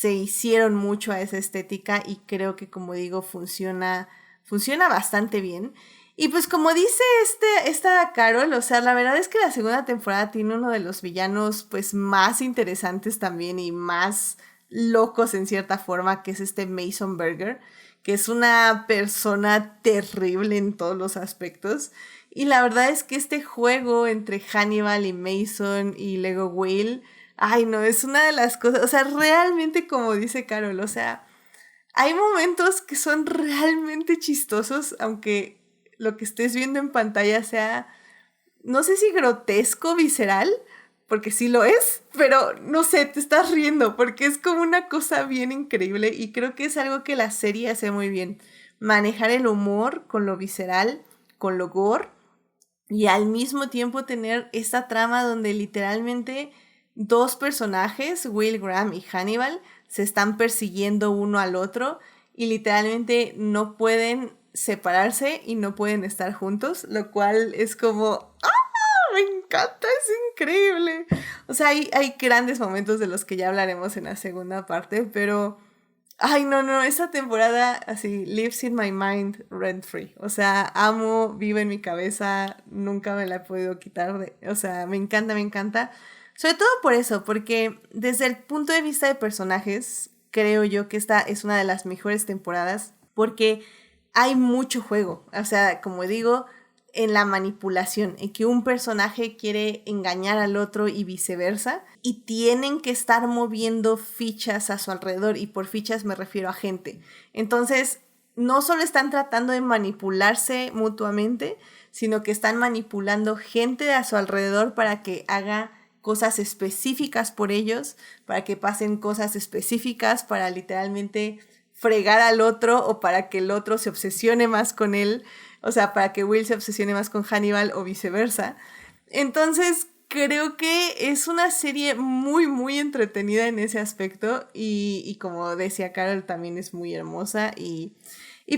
hicieron mucho a esa estética y creo que, como digo, funciona bastante bien. Y pues como dice esta Carol, o sea, la verdad es que la segunda temporada tiene uno de los villanos pues más interesantes también y más locos en cierta forma, que es este Mason Berger, que es una persona terrible en todos los aspectos. Y la verdad es que este juego entre Hannibal y Mason y Lego Will, ay no, es una de las cosas, o sea, realmente como dice Carol, o sea, hay momentos que son realmente chistosos, aunque lo que estés viendo en pantalla sea, no sé si grotesco, visceral, porque sí lo es, pero no sé, te estás riendo, porque es como una cosa bien increíble y creo que es algo que la serie hace muy bien. Manejar el humor con lo visceral, con lo gore, y al mismo tiempo tener esta trama donde literalmente dos personajes, Will Graham y Hannibal, se están persiguiendo uno al otro y literalmente no pueden separarse y no pueden estar juntos, lo cual es como, ¡ah! Me encanta, es increíble. O sea, hay grandes momentos de los que ya hablaremos en la segunda parte, pero ay, no, no, esa temporada así, lives in my mind rent free. O sea, amo, vive en mi cabeza, nunca me la he podido quitar. O sea, me encanta, me encanta. Sobre todo por eso, porque desde el punto de vista de personajes, creo yo que esta es una de las mejores temporadas, porque hay mucho juego. O sea, como digo, en la manipulación, en que un personaje quiere engañar al otro y viceversa, y tienen que estar moviendo fichas a su alrededor, y por fichas me refiero a gente. Entonces, no solo están tratando de manipularse mutuamente, sino que están manipulando gente a su alrededor para que haga cosas específicas por ellos, para que pasen cosas específicas, para literalmente fregar al otro o para que el otro se obsesione más con él, o sea, para que Will se obsesione más con Hannibal o viceversa. Entonces, creo que es una serie muy, muy entretenida en ese aspecto y como decía Carol, también es muy hermosa y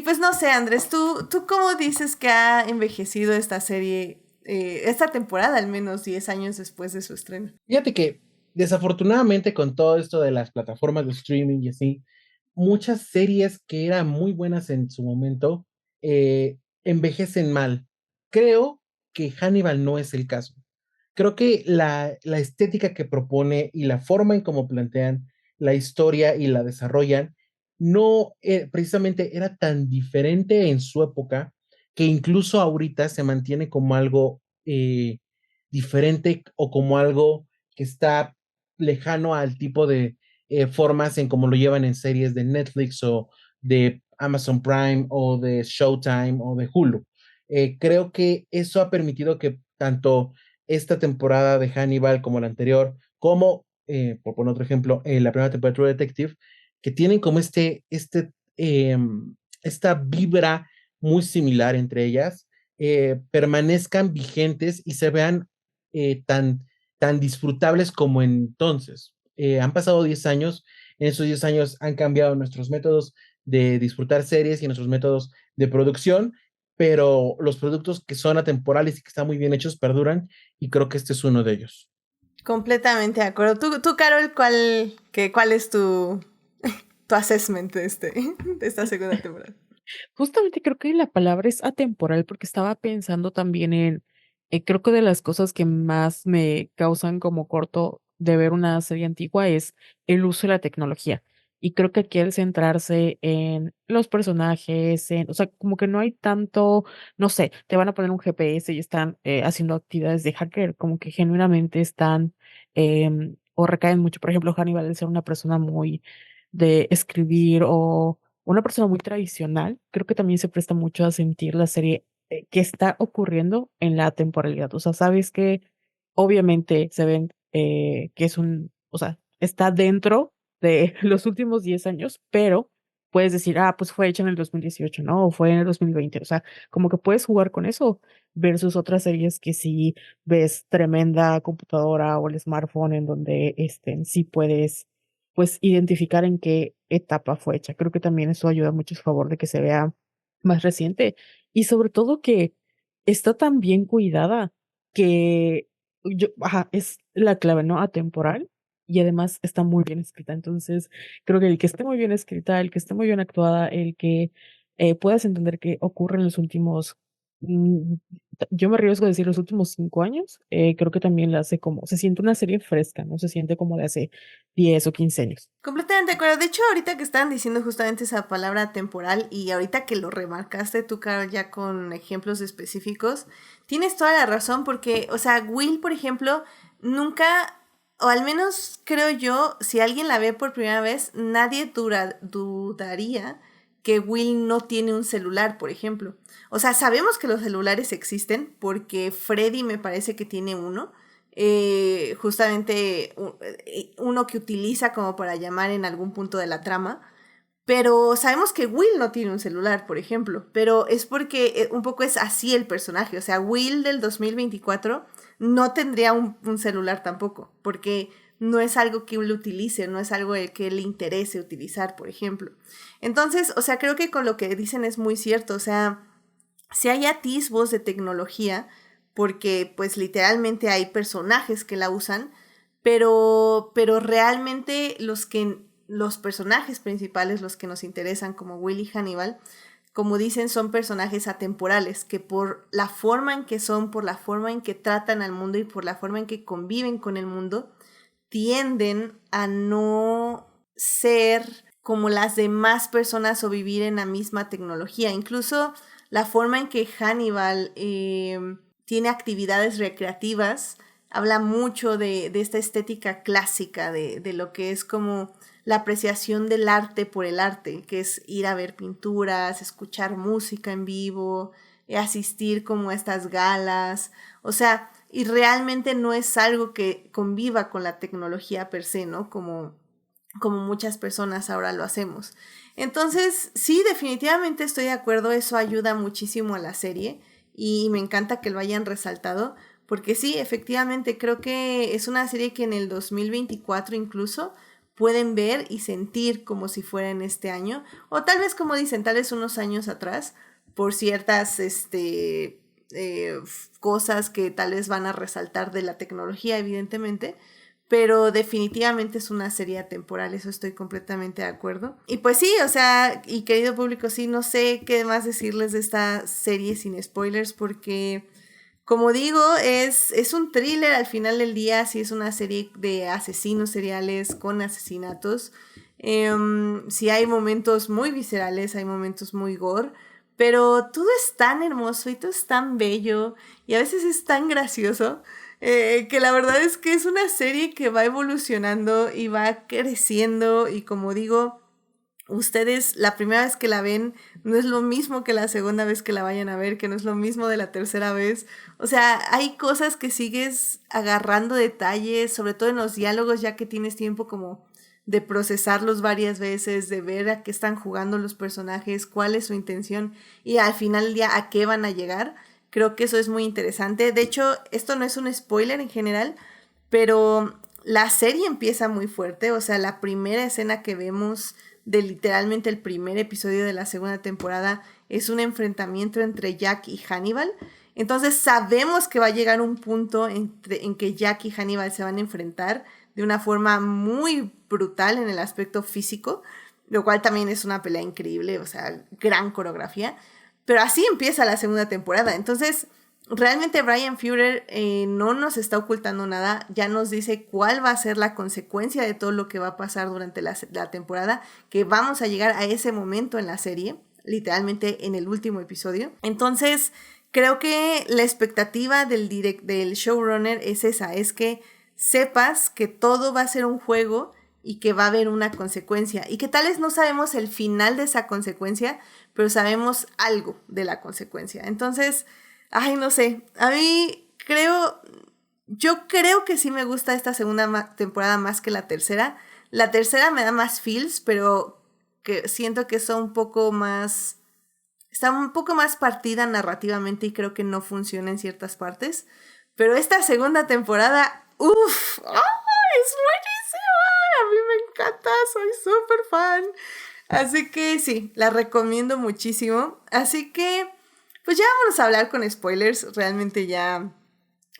pues no sé, Andrés, ¿tú cómo dices que ha envejecido esta serie, esta temporada al menos 10 años después de su estreno? Fíjate que desafortunadamente con todo esto de las plataformas de streaming y así, muchas series que eran muy buenas en su momento envejecen mal. Creo que Hannibal no es el caso. Creo que la estética que propone y la forma en cómo plantean la historia y la desarrollan, no precisamente era tan diferente en su época que incluso ahorita se mantiene como algo diferente o como algo que está lejano al tipo de formas en cómo lo llevan en series de Netflix o de Amazon Prime o de Showtime o de Hulu. Creo que eso ha permitido que tanto esta temporada de Hannibal como la anterior, como, por poner otro ejemplo, la primera temporada de True Detective, que tienen como esta vibra muy similar entre ellas, permanezcan vigentes y se vean tan disfrutables como entonces. Han pasado 10 años, en esos 10 años han cambiado nuestros métodos de disfrutar series y nuestros métodos de producción, pero los productos que son atemporales y que están muy bien hechos perduran y creo que este es uno de ellos. Completamente de acuerdo. Tú Carol, ¿cuál es tu assessment de esta segunda temporada? Justamente creo que la palabra es atemporal porque estaba pensando también en, creo que de las cosas que más me causan como corto de ver una serie antigua es el uso de la tecnología. Y creo que aquí el centrarse en los personajes, o sea, como que no hay tanto, no sé, te van a poner un GPS y están haciendo actividades de hacker, como que genuinamente están o recaen mucho. Por ejemplo, Hannibal, al ser una persona muy de escribir o una persona muy tradicional, creo que también se presta mucho a sentir la serie que está ocurriendo en la temporalidad. O sea, sabes que obviamente se ven que es o sea, está dentro de los últimos 10 años, pero puedes decir, ah, pues fue hecha en el 2018, ¿no? O fue en el 2020. O sea, como que puedes jugar con eso versus otras series que sí ves tremenda computadora o el smartphone en donde sí puedes pues identificar en qué etapa fue hecha. Creo que también eso ayuda mucho a su favor de que se vea más reciente y sobre todo que está tan bien cuidada que ajá, es la clave, ¿no? Atemporal y además está muy bien escrita. Entonces, creo que el que esté muy bien escrita, el que esté muy bien actuada, el que puedas entender qué ocurre en los últimos Mm, Yo me arriesgo a decir los últimos 5 años, creo que también la hace como, se siente una serie fresca, no se siente como de hace 10 o 15 años. Completamente de acuerdo. De hecho, ahorita que estaban diciendo justamente esa palabra temporal y ahorita que lo remarcaste tú, Carol, ya con ejemplos específicos, tienes toda la razón porque, o sea, Will, por ejemplo, nunca, o al menos creo yo, si alguien la ve por primera vez, nadie dudaría que Will no tiene un celular, por ejemplo. O sea, sabemos que los celulares existen porque Freddy me parece que tiene uno, justamente uno que utiliza como para llamar en algún punto de la trama, pero sabemos que Will no tiene un celular, por ejemplo, pero es porque un poco es así el personaje, o sea, Will del 2024 no tendría un celular tampoco, porque no es algo que él utilice, no es algo que le interese utilizar, por ejemplo. Entonces, o sea, creo que con lo que dicen es muy cierto, o sea, si hay atisbos de tecnología, porque pues literalmente hay personajes que la usan, pero realmente los personajes principales, los que nos interesan como Will y Hannibal, como dicen, son personajes atemporales, que por la forma en que son, por la forma en que tratan al mundo y por la forma en que conviven con el mundo, tienden a no ser como las demás personas o vivir en la misma tecnología. Incluso la forma en que Hannibal tiene actividades recreativas habla mucho de esta estética clásica, de lo que es como la apreciación del arte por el arte, que es ir a ver pinturas, escuchar música en vivo, asistir como a estas galas, o sea, y realmente no es algo que conviva con la tecnología per se, ¿no? Como muchas personas ahora lo hacemos. Entonces, sí, definitivamente estoy de acuerdo, eso ayuda muchísimo a la serie y me encanta que lo hayan resaltado, porque sí, efectivamente creo que es una serie que en el 2024 incluso pueden ver y sentir como si fuera en este año, o tal vez como dicen, tal vez unos años atrás, por ciertas cosas que tal vez van a resaltar de la tecnología, evidentemente, pero definitivamente es una serie atemporal, eso estoy completamente de acuerdo. Y pues sí, o sea, y querido público, sí, no sé qué más decirles de esta serie sin spoilers, porque como digo, es un thriller al final del día, sí es una serie de asesinos seriales con asesinatos. Sí hay momentos muy viscerales, hay momentos muy gore, pero todo es tan hermoso y todo es tan bello y a veces es tan gracioso, que la verdad es que es una serie que va evolucionando y va creciendo y como digo, ustedes la primera vez que la ven no es lo mismo que la segunda vez que la vayan a ver, que no es lo mismo de la tercera vez. O sea, hay cosas que sigues agarrando detalles, sobre todo en los diálogos, ya que tienes tiempo como de procesarlos varias veces, de ver a qué están jugando los personajes, cuál es su intención y al final del día a qué van a llegar. Creo que eso es muy interesante. De hecho, esto no es un spoiler en general, pero la serie empieza muy fuerte. O sea, la primera escena que vemos de literalmente el primer episodio de la segunda temporada es un enfrentamiento entre Jack y Hannibal. Entonces sabemos que va a llegar un punto en que Jack y Hannibal se van a enfrentar de una forma muy brutal en el aspecto físico, lo cual también es una pelea increíble, o sea, gran coreografía. Pero así empieza la segunda temporada. Entonces, realmente Bryan Fuller no nos está ocultando nada, ya nos dice cuál va a ser la consecuencia de todo lo que va a pasar durante la temporada, que vamos a llegar a ese momento en la serie, literalmente en el último episodio. Entonces, creo que la expectativa del showrunner es esa, es que sepas que todo va a ser un juego y que va a haber una consecuencia y que tal vez no sabemos el final de esa consecuencia, pero sabemos algo de la consecuencia. Entonces, ay, no sé, a mí yo creo que sí me gusta esta segunda temporada más que la tercera. La tercera me da más feels, pero que siento que está un poco más partida narrativamente y creo que no funciona en ciertas partes. Pero esta segunda temporada, uff, es buenísima, a mí me encanta, soy súper fan. Así que sí, la recomiendo muchísimo. Así que pues ya vamos a hablar con spoilers. Realmente ya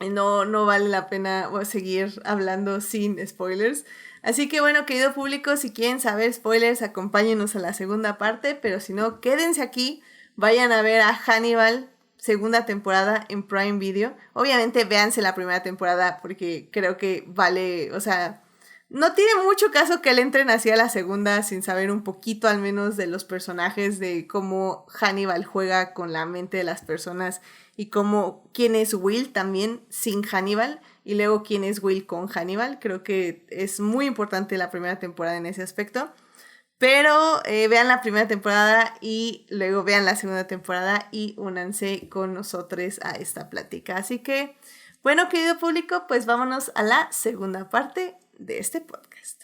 no vale la pena seguir hablando sin spoilers. Así que bueno, querido público, si quieren saber spoilers, acompáñenos a la segunda parte. Pero si no, quédense aquí, vayan a ver a Hannibal segunda temporada en Prime Video. Obviamente véanse la primera temporada porque creo que vale, o sea, no tiene mucho caso que le entren así a la segunda sin saber un poquito al menos de los personajes, de cómo Hannibal juega con la mente de las personas y quién es Will también sin Hannibal y luego quién es Will con Hannibal. Creo que es muy importante la primera temporada en ese aspecto. Pero vean la primera temporada y luego vean la segunda temporada y únanse con nosotros a esta plática. Así que, bueno, querido público, pues vámonos a la segunda parte de este podcast.